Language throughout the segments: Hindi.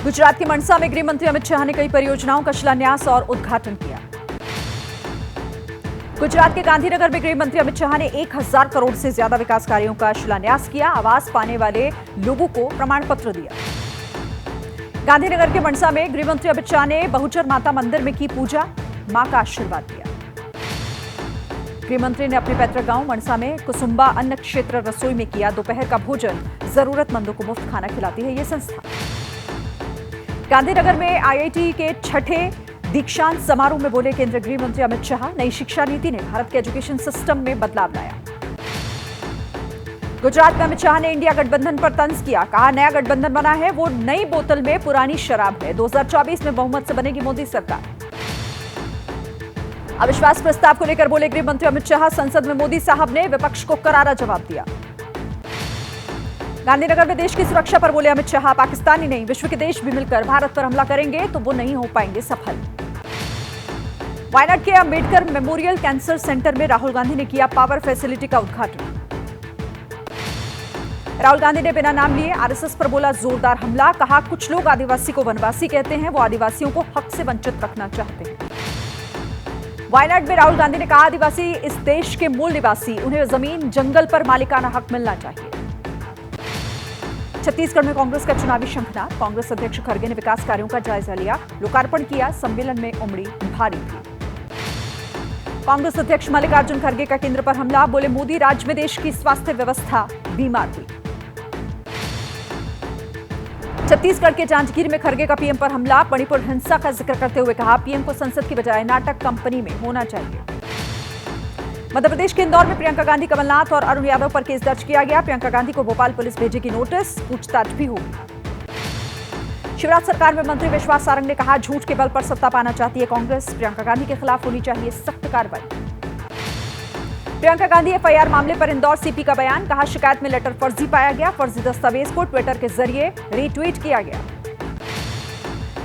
गुजरात के मनसा में गृह मंत्री अमित शाह ने कई परियोजनाओं का शिलान्यास और उद्घाटन किया। गुजरात के गांधीनगर में गृह मंत्री अमित शाह ने 1000 करोड़ से ज्यादा विकास कार्यों का शिलान्यास किया। आवास पाने वाले लोगों को प्रमाण पत्र दिया। गांधीनगर के मनसा में गृह मंत्री अमित शाह ने बहुचर माता मंदिर में की पूजा, मां का आशीर्वाद दिया। गृह मंत्री ने अपने पैतृक गांव मनसा में कुसुम्बा अन्न क्षेत्र रसोई में किया दोपहर का भोजन। जरूरतमंदों को मुफ्त खाना खिलाती है ये संस्था। गांधीनगर में आईआईटी के छठे दीक्षांत समारोह में बोले केंद्रीय गृह मंत्री अमित शाह, नई शिक्षा नीति ने भारत के एजुकेशन सिस्टम में बदलाव लाया। गुजरात में अमित शाह ने इंडिया गठबंधन पर तंज किया। कहा, नया गठबंधन बना है वो नई बोतल में पुरानी शराब है। 2024 में बहुमत से बनेगी मोदी सरकार। अविश्वास प्रस्ताव को लेकर बोले गृह मंत्री अमित शाह, संसद में मोदी साहब ने विपक्ष को करारा जवाब दिया। गांधीनगर में देश की सुरक्षा पर बोले अमित शाह, पाकिस्तान ही नहीं विश्व के देश भी मिलकर भारत पर हमला करेंगे तो वो नहीं हो पाएंगे सफल। वायनाड के अंबेडकर मेमोरियल कैंसर सेंटर में राहुल गांधी ने किया पावर फैसिलिटी का उद्घाटन। राहुल गांधी ने बिना नाम लिए आरएसएस पर बोला जोरदार हमला। कहा, कुछ लोग आदिवासी को वनवासी कहते हैं, वो आदिवासियों को हक से वंचित रखना चाहते हैं। वायनाड में राहुल गांधी ने कहा, आदिवासी इस देश के मूल निवासी, उन्हें जमीन जंगल पर मालिकाना हक मिलना चाहिए। छत्तीसगढ़ में कांग्रेस का चुनावी शंखनाद। कांग्रेस अध्यक्ष खड़गे ने विकास कार्यों का जायजा लिया, लोकार्पण किया। सम्मेलन में उमड़ी भारी भीड़। कांग्रेस अध्यक्ष मल्लिकार्जुन खड़गे का केंद्र पर हमला। बोले, मोदी राज में देश की स्वास्थ्य व्यवस्था बीमार हुई। छत्तीसगढ़ के जांजगीर में खड़गे का पीएम पर हमला। मणिपुर हिंसा का जिक्र करते हुए कहा, पीएम को संसद की बजाय नाटक कंपनी में होना चाहिए। मध्य प्रदेश के इंदौर में प्रियंका गांधी, कमलनाथ और अरुण यादव पर केस दर्ज किया गया। प्रियंका गांधी को भोपाल पुलिस भेजेगी नोटिस, पूछताछ भी होगी। शिवराज सरकार में मंत्री विश्वास सारंग ने कहा, झूठ के बल पर सत्ता पाना चाहती है कांग्रेस। प्रियंका गांधी के खिलाफ होनी चाहिए सख्त कार्रवाई। प्रियंका गांधी एफआईआर मामले पर इंदौर सीपी का बयान। कहा, शिकायत में लेटर फर्जी पाया गया। फर्जी दस्तावेज को ट्विटर के जरिए रीट्वीट किया गया।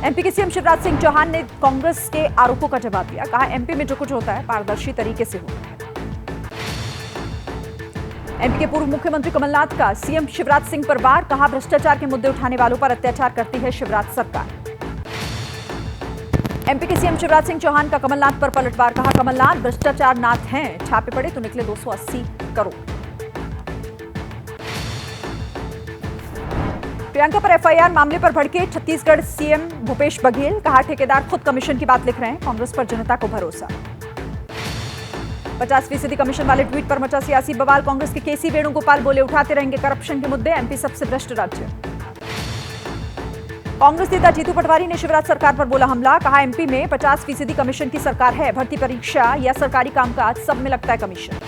एमपी के सीएम शिवराज सिंह चौहान ने कांग्रेस के आरोपों का जवाब दिया। कहा, एमपी में जो कुछ होता है पारदर्शी तरीके से होता है। एमपी के पूर्व मुख्यमंत्री कमलनाथ का सीएम शिवराज सिंह पर वार। कहा, भ्रष्टाचार के मुद्दे उठाने वालों पर अत्याचार करती है शिवराज सरकार। एमपी के सीएम शिवराज सिंह चौहान का कमलनाथ पर पलटवार। कहा, कमलनाथ भ्रष्टाचार नाथ हैं, छापे पड़े तो निकले 280 करोड़। प्रियंका पर एफआईआर मामले पर भड़के छत्तीसगढ़ सीएम भूपेश बघेल। कहा, ठेकेदार खुद कमीशन की बात लिख रहे हैं, कांग्रेस पर जनता को भरोसा। 50% कमीशन वाले ट्वीट पर मचा सियासी बवाल। कांग्रेस के केसी वेणुगोपाल बोले, उठाते रहेंगे करप्शन के मुद्दे, एमपी सबसे भ्रष्ट राज्य। कांग्रेस नेता जीतू पटवारी ने शिवराज सरकार पर बोला हमला। कहा, एमपी में 50% कमीशन की सरकार है, भर्ती परीक्षा या सरकारी कामकाज सब में लगता है कमीशन।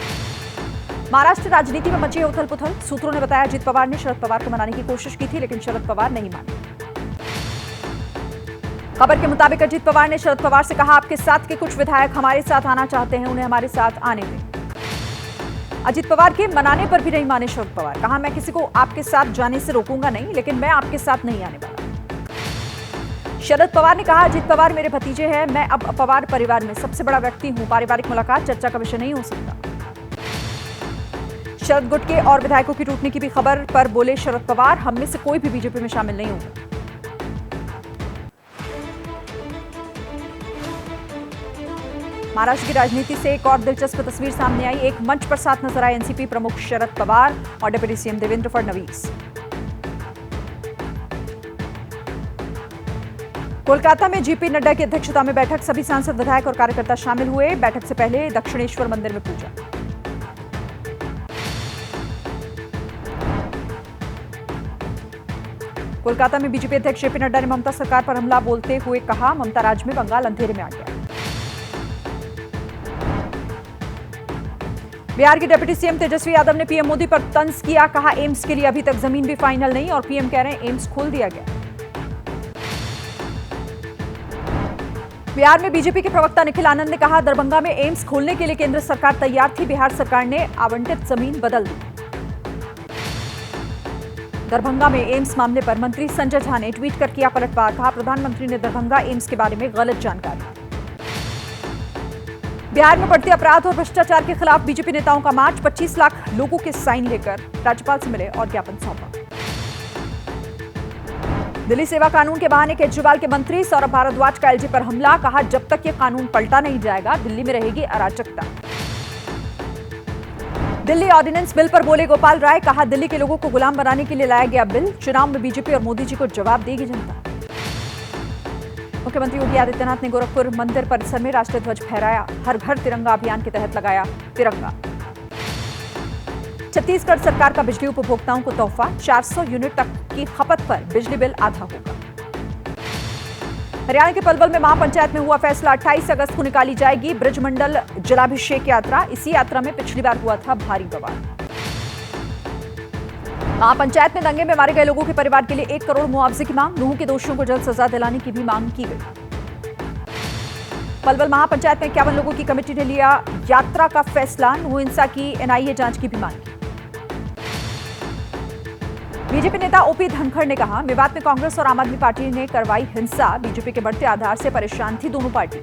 महाराष्ट्र राजनीति में मची है उथल पुथल। सूत्रों ने बताया, अजित पवार ने शरद पवार को मनाने की कोशिश की थी, लेकिन शरद पवार नहीं माने। खबर के मुताबिक अजित पवार ने शरद पवार से कहा, आपके साथ के कुछ विधायक हमारे साथ आना चाहते हैं, उन्हें हमारे साथ आने दें। अजित पवार के मनाने पर भी नहीं माने शरद पवार। कहा, मैं किसी को आपके साथ जाने से रोकूंगा नहीं, लेकिन मैं आपके साथ नहीं आने वाला। शरद पवार ने कहा, अजित पवार मेरे भतीजे हैं, मैं अब पवार परिवार में सबसे बड़ा व्यक्ति हूं, पारिवारिक मुलाकात चर्चा का विषय नहीं हो सकता। शरद गुट के और विधायकों की टूटने की भी खबर पर बोले शरद पवार, हम में से कोई भी बीजेपी में शामिल नहीं होगा। महाराष्ट्र की राजनीति से एक और दिलचस्प तस्वीर सामने आई। एक मंच पर साथ नजर आए एनसीपी प्रमुख शरद पवार और डिप्टी सीएम देवेंद्र फडणवीस। कोलकाता में जेपी नड्डा की अध्यक्षता में बैठक। सभी सांसद, विधायक और कार्यकर्ता शामिल हुए। बैठक से पहले दक्षिणेश्वर मंदिर में पूजा। कोलकाता में बीजेपी अध्यक्ष जेपी नड्डा ने ममता सरकार पर हमला बोलते हुए कहा, ममता राज में बंगाल अंधेरे में आ गया। बिहार के डिप्टी सीएम तेजस्वी यादव ने पीएम मोदी पर तंज किया। कहा, एम्स के लिए अभी तक जमीन भी फाइनल नहीं और पीएम कह रहे हैं एम्स खोल दिया गया। बिहार में बीजेपी के प्रवक्ता निखिल आनंद ने कहा, दरभंगा में एम्स खोलने के लिए केंद्र सरकार तैयार थी, बिहार सरकार ने आवंटित जमीन बदल दी। दरभंगा में एम्स मामले पर मंत्री संजय झा ने ट्वीट कर किया पलटवार। कहा, प्रधानमंत्री ने दरभंगा एम्स के बारे में गलत जानकारी। बिहार में बढ़ते अपराध और भ्रष्टाचार के खिलाफ बीजेपी नेताओं का मार्च। 25 लाख लोगों के साइन लेकर राज्यपाल से मिले और ज्ञापन सौंपा। दिल्ली सेवा कानून के बहाने केजरीवाल के मंत्री सौरभ भारद्वाज का एलजी पर हमला, कहा जब तक ये कानून पलटा नहीं जाएगा दिल्ली में रहेगी अराजकता। दिल्ली ऑर्डिनेंस बिल पर बोले गोपाल राय, कहा दिल्ली के लोगों को गुलाम बनाने के लिए लाया गया बिल, चुनाव में बीजेपी और मोदी जी को जवाब देगी जनता। मुख्यमंत्री योगी आदित्यनाथ ने गोरखपुर मंदिर परिसर में राष्ट्रीय ध्वज फहराया, हर घर तिरंगा अभियान के तहत लगाया तिरंगा। छत्तीसगढ़ सरकार का बिजली उपभोक्ताओं को तोहफा, 400 यूनिट तक की खपत पर बिजली बिल आधा होगा। हरियाणा के पलवल में महापंचायत में हुआ फैसला, 28 अगस्त को निकाली जाएगी ब्रजमंडल जलाभिषेक यात्रा। इसी यात्रा में पिछली बार हुआ था भारी बवाल। महापंचायत में दंगे में मारे गए लोगों के परिवार के लिए 1 करोड़ मुआवजे की मांग, नूह के दोषियों को जल्द सजा दिलाने की भी मांग की गई। पलवल महापंचायत में 51 लोगों की कमेटी ने लिया यात्रा का फैसला, नूह हिंसा की एनआईए जांच की भी मांग की। बीजेपी नेता ओपी धनखड़ ने कहा, विवाद में कांग्रेस और आम आदमी पार्टी ने करवाई हिंसा, बीजेपी के बढ़ते आधार से परेशान थी दोनों पार्टी।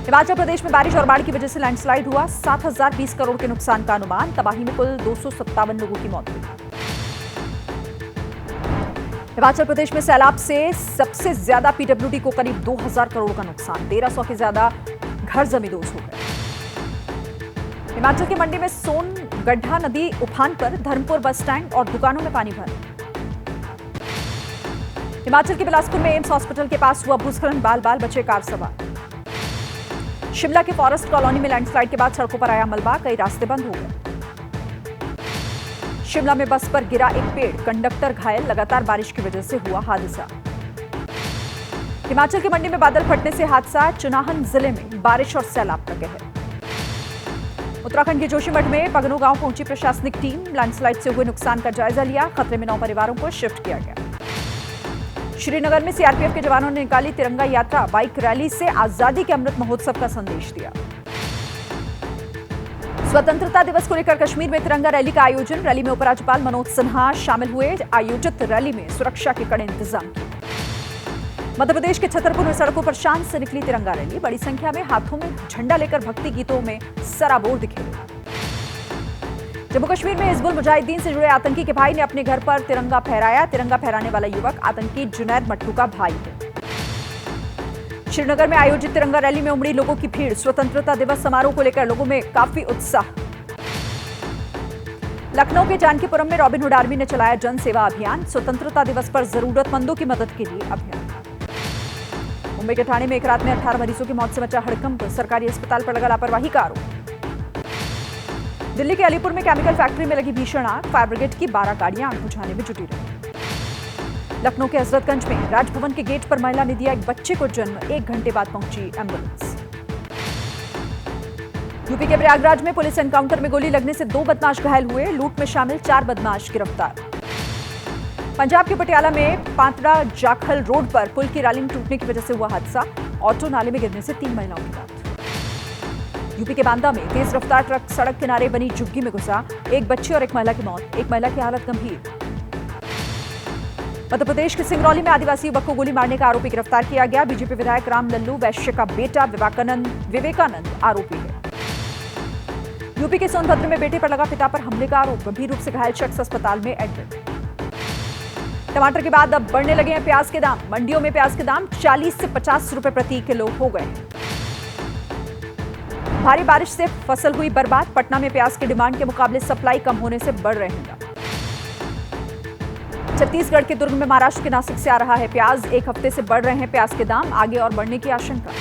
हिमाचल प्रदेश में बारिश और बाढ़ की वजह से लैंडस्लाइड हुआ, 7,020 करोड़ के नुकसान का अनुमान, तबाही में कुल 257 लोगों की मौत हुई। हिमाचल प्रदेश में सैलाब से सबसे ज्यादा पीडब्ल्यूडी को करीब 2,000 करोड़ का नुकसान, 1,300 के ज्यादा घर जमींदोज हो गए। हिमाचल के मंडी में सोन गड्ढा नदी उफान पर, धर्मपुर बस स्टैंड और दुकानों में पानी भर। हिमाचल के बिलासपुर में एम्स हॉस्पिटल के पास हुआ भूस्खलन, बाल बाल बचे कार सवार। शिमला के फॉरेस्ट कॉलोनी में लैंडस्लाइड के बाद सड़कों पर आया मलबा, कई रास्ते बंद हो गए। शिमला में बस पर गिरा एक पेड़, कंडक्टर घायल, लगातार बारिश की वजह से हुआ हादसा। हिमाचल के मंडी में बादल फटने से हादसा, चुनाहन जिले में बारिश और सैलाब का कहर। उत्तराखंड के जोशीमठ में पगनो गांव पहुंची प्रशासनिक टीम, लैंडस्लाइड से हुए नुकसान का जायजा लिया, खतरे में 9 परिवारों को शिफ्ट किया गया। श्रीनगर में सीआरपीएफ के जवानों ने निकाली तिरंगा यात्रा, बाइक रैली से आजादी के अमृत महोत्सव का संदेश दिया। स्वतंत्रता दिवस को लेकर कश्मीर में तिरंगा रैली का आयोजन, रैली में उपराज्यपाल मनोज सिन्हा शामिल हुए, आयोजित रैली में सुरक्षा के कड़े इंतजाम किए। मध्य प्रदेश के छतरपुर में सड़कों पर शान से निकली तिरंगा रैली, बड़ी संख्या में हाथों में झंडा लेकर भक्ति गीतों में सराबोर दिखे। जम्मू कश्मीर में हिजबुल मुजाहिदीन से जुड़े आतंकी के भाई ने अपने घर पर तिरंगा फहराया, तिरंगा फहराने वाला युवक आतंकी जुनैद मट्टू का भाई है। श्रीनगर में आयोजित तिरंगा रैली में उमड़ी लोगों की भीड़, स्वतंत्रता दिवस समारोह को लेकर लोगों में काफी उत्साह। लखनऊ के जानकीपुरम में रॉबिनहुड आर्मी ने चलाया जन सेवा अभियान, स्वतंत्रता दिवस पर जरूरतमंदों की मदद के लिए अभियान। मुंबई के ठाणे में एक रात में 18 मरीजों की मौत से मचा हड़कंप, सरकारी अस्पताल पर लगा लापरवाही का आरोप। दिल्ली के अलीपुर में केमिकल फैक्ट्री में लगी भीषण आग, फायर ब्रिगेड की 12 गाड़ियां आग बुझाने में जुटी रही। लखनऊ के हजरतगंज में राजभवन के गेट पर महिला ने दिया एक बच्चे को जन्म, 1 घंटे बाद पहुंची एम्बुलेंस। यूपी के प्रयागराज में पुलिस एनकाउंटर में गोली लगने से 2 बदमाश घायल हुए, लूट में शामिल 4 बदमाश गिरफ्तार। पंजाब के पटियाला में पांतड़ा जाखल रोड पर पुल की रेलिंग टूटने की वजह से हुआ हादसा, ऑटो नाले में गिरने से 3 महिलाओं की मौत। यूपी के बांदा में तेज रफ्तार ट्रक सड़क किनारे बनी झुग्गी में घुसा, 1 बच्चे और 1 महिला की मौत, 1 महिला की हालत गंभीर। मध्य प्रदेश के सिंगरौली में आदिवासी युवक को गोली मारने का आरोपी गिरफ्तार किया गया, बीजेपी विधायक राम लल्लू वैश्य का बेटा विवेकानंद आरोपी है। यूपी के सोनभद्र में बेटे पर लगा पिता पर हमले का आरोप, गंभीर रूप से घायल शख्स अस्पताल में एडमिट। टमाटर के बाद अब बढ़ने लगे हैं प्याज के दाम, मंडियों में प्याज के दाम 40 से 50 रुपए प्रति किलो हो गए। भारी बारिश से फसल हुई बर्बाद, पटना में प्याज की डिमांड के मुकाबले सप्लाई कम होने से बढ़ रहे हैं। छत्तीसगढ़ के दुर्ग में महाराष्ट्र के नासिक से आ रहा है प्याज, 1 हफ्ते से बढ़ रहे हैं प्याज के दाम, आगे और बढ़ने की आशंका।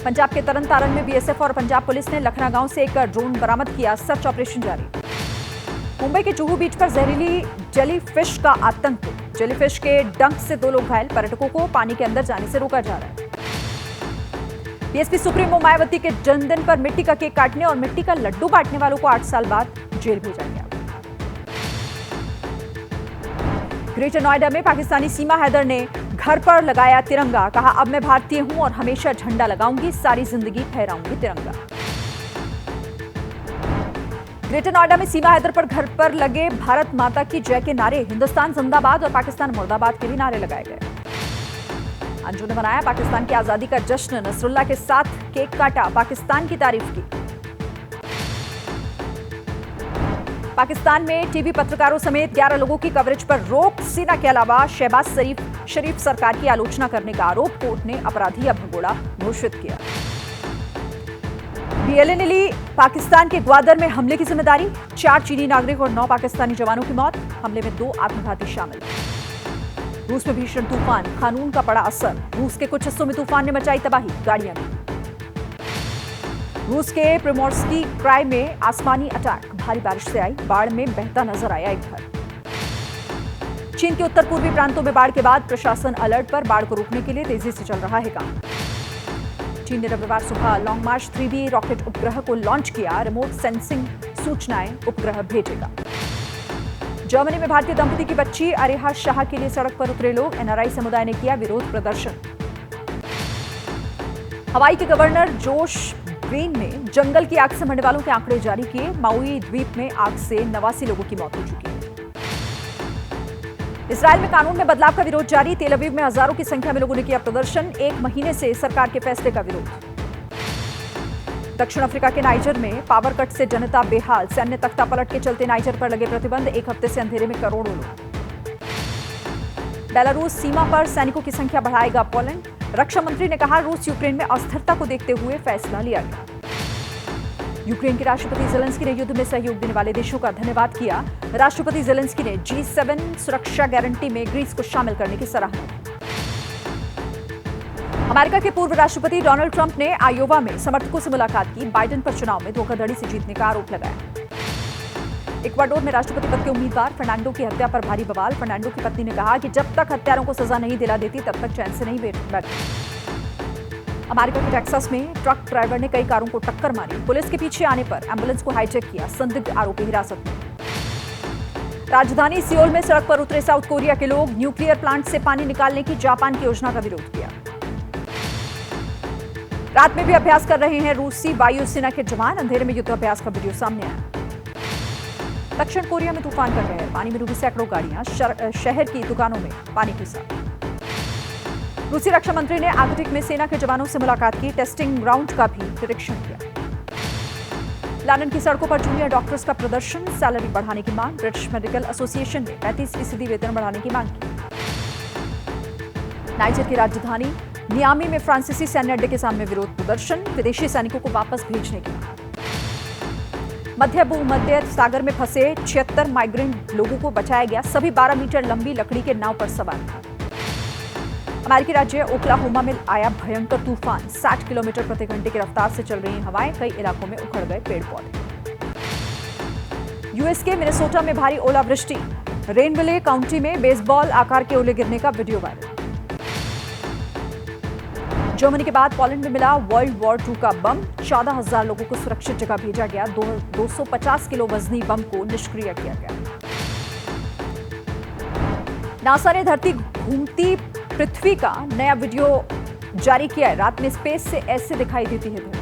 पंजाब के तरन तारण में बीएसएफ और पंजाब पुलिस ने लखना गांव से एक ड्रोन बरामद किया, सर्च ऑपरेशन जारी। मुंबई के जुहू बीच पर जहरीली जेलीफिश का आतंक, जेलीफिश के डंक से 2 लोग घायल, पर्यटकों को पानी के अंदर जाने से रोका जा रहा है। बीएसपी सुप्रीमो मायावती के जन्मदिन पर मिट्टी का केक काटने और मिट्टी का लड्डू बांटने वालों को 8 साल बाद जेल भेजा गया। ग्रेटर नोएडा में पाकिस्तानी सीमा हैदर ने घर पर लगाया तिरंगा, कहा अब मैं भारतीय हूं और हमेशा झंडा लगाऊंगी, सारी जिंदगी फहराऊंगी तिरंगा। ग्रेटर नोएडा में सीमा हैदर पर घर पर लगे भारत माता की जय के नारे, हिंदुस्तान जिंदाबाद और पाकिस्तान मुर्दाबाद के भी नारे लगाए गए। अंजू ने मनाया पाकिस्तान की आजादी का जश्न, नसरुल्लाह के साथ केक काटा, पाकिस्तान की तारीफ की। पाकिस्तान में टीवी पत्रकारों समेत 11 लोगों की कवरेज पर रोक। सेना के अलावा शहबाज शरीफ सरकार की आलोचना करने का आरोप कोर्ट ने अपराधी या भगोड़ा घोषित किया। बीएलए ने ली पाकिस्तान के ग्वादर में हमले की जिम्मेदारी। 4 चीनी नागरिक और 9 पाकिस्तानी जवानों की मौत। हमले में 2 आत्मघाती शामिल। रूस में भीषण तूफान, कानून का पड़ा असर। रूस के कुछ हिस्सों में तूफान ने मचाई तबाही, गाड़ियां भी। रूस के प्रिमोर्स्की क्राई में आसमानी अटैक, भारी बारिश से आई बाढ़ में बहता नजर आया एक घर। चीन के उत्तर पूर्वी प्रांतों में बाढ़ के बाद प्रशासन अलर्ट पर। बाढ़ को रोकने के लिए तेजी से चल रहा है काम। चीन ने रविवार सुबह लॉन्ग मार्च 3B रॉकेट उपग्रह को लॉन्च किया। रिमोट सेंसिंग सूचनाएं उपग्रह भेजेगा। जर्मनी में भारतीय दंपति की बच्ची अरेहा शाह के लिए सड़क पर उतरे लोग। एनआरआई समुदाय ने किया विरोध प्रदर्शन। हवाई के गवर्नर जोश ग्रीन ने जंगल की आग से मरने वालों के आंकड़े जारी किए। माउई द्वीप में आग से 89 लोगों की मौत हो चुकी है। इजरायल में कानून में बदलाव का विरोध जारी। तेल अवीव में हजारों की संख्या में लोगों ने किया प्रदर्शन। 1 महीने से सरकार के फैसले का विरोध। दक्षिण अफ्रीका के नाइजर में पावर कट से जनता बेहाल। सैन्य तख्ता पलट के चलते नाइजर पर लगे प्रतिबंध। 1 हफ्ते से अंधेरे में करोड़ों लोग। बेलारूस सीमा पर सैनिकों की संख्या बढ़ाएगा पोलैंड। रक्षा मंत्री ने कहा रूस यूक्रेन में अस्थिरता को देखते हुए फैसला लिया गया। यूक्रेन के राष्ट्रपति जेलेंस्की ने युद्ध में सहयोग देने वाले देशों का धन्यवाद किया। राष्ट्रपति जेलेंस्की ने G7 सुरक्षा गारंटी में ग्रीस को शामिल करने की सराहना की। अमेरिका के पूर्व राष्ट्रपति डोनाल्ड ट्रंप ने आयोवा में समर्थकों से मुलाकात की। बाइडेन पर चुनाव में धोखाधड़ी से जीतने का आरोप लगाया। इक्वाडोर में राष्ट्रपति पद के उम्मीदवार फर्नांडो की हत्या पर भारी बवाल। फर्नांडो की पत्नी ने कहा कि जब तक हत्यारों को सजा नहीं दिला देती तब तक चैन से नहीं बैठती। अमेरिका के टेक्सास में ट्रक ड्राइवर ने कई कारों को टक्कर मारी। पुलिस के पीछे आने पर एम्बुलेंस को हाईजैक किया। संदिग्ध आरोपी हिरासत में। राजधानी सियोल में सड़क पर उतरे साउथ कोरिया के लोग। न्यूक्लियर प्लांट से पानी निकालने की जापान की योजना का विरोध किया। रात में भी अभ्यास कर रहे हैं रूसी वायुसेना के जवान। अंधेरे में युद्ध अभ्यास का वीडियो सामने आया। दक्षिण कोरिया में तूफान का कहर। पानी में डूबी सैकड़ों गाड़ियां। शहर की दुकानों में पानी घुसा। रूसी रक्षा मंत्री ने आर्कटिक में सेना के जवानों से मुलाकात की। टेस्टिंग ग्राउंड का भी निरीक्षण किया। लंदन की सड़कों पर जूनियर डॉक्टर्स का प्रदर्शन। सैलरी बढ़ाने की मांग। ब्रिटिश मेडिकल एसोसिएशन ने 35% वेतन बढ़ाने की मांग की। नाइजर की राजधानी नियामी में फ्रांसीसी सैन्य अड्डे के सामने विरोध प्रदर्शन। विदेशी सैनिकों को वापस भेजने की मांग। मध्य भूमध्य सागर में फंसे 76 माइग्रेंट लोगों को बचाया गया। सभी 12 मीटर लंबी लकड़ी के नाव पर सवार थे। अमेरिकी राज्य ओक्लाहोमा में आया भयंकर तूफान। 60 किलोमीटर प्रति घंटे की रफ्तार से चल रही हवाएं। कई इलाकों में उखड़ गए पेड़ पौधे। यूएस के मिनेसोटा में भारी ओलावृष्टि। रेनविले काउंटी में बेसबॉल आकार के ओले गिरने का वीडियो वायरल। जर्मनी के बाद पोलैंड में मिला वर्ल्ड वॉर II का बम। 14,000 लोगों को सुरक्षित जगह भेजा गया। 250 किलो वजनी बम को निष्क्रिय किया गया। नासा ने धरती घूमती पृथ्वी का नया वीडियो जारी किया है। रात में स्पेस से ऐसे दिखाई देती है।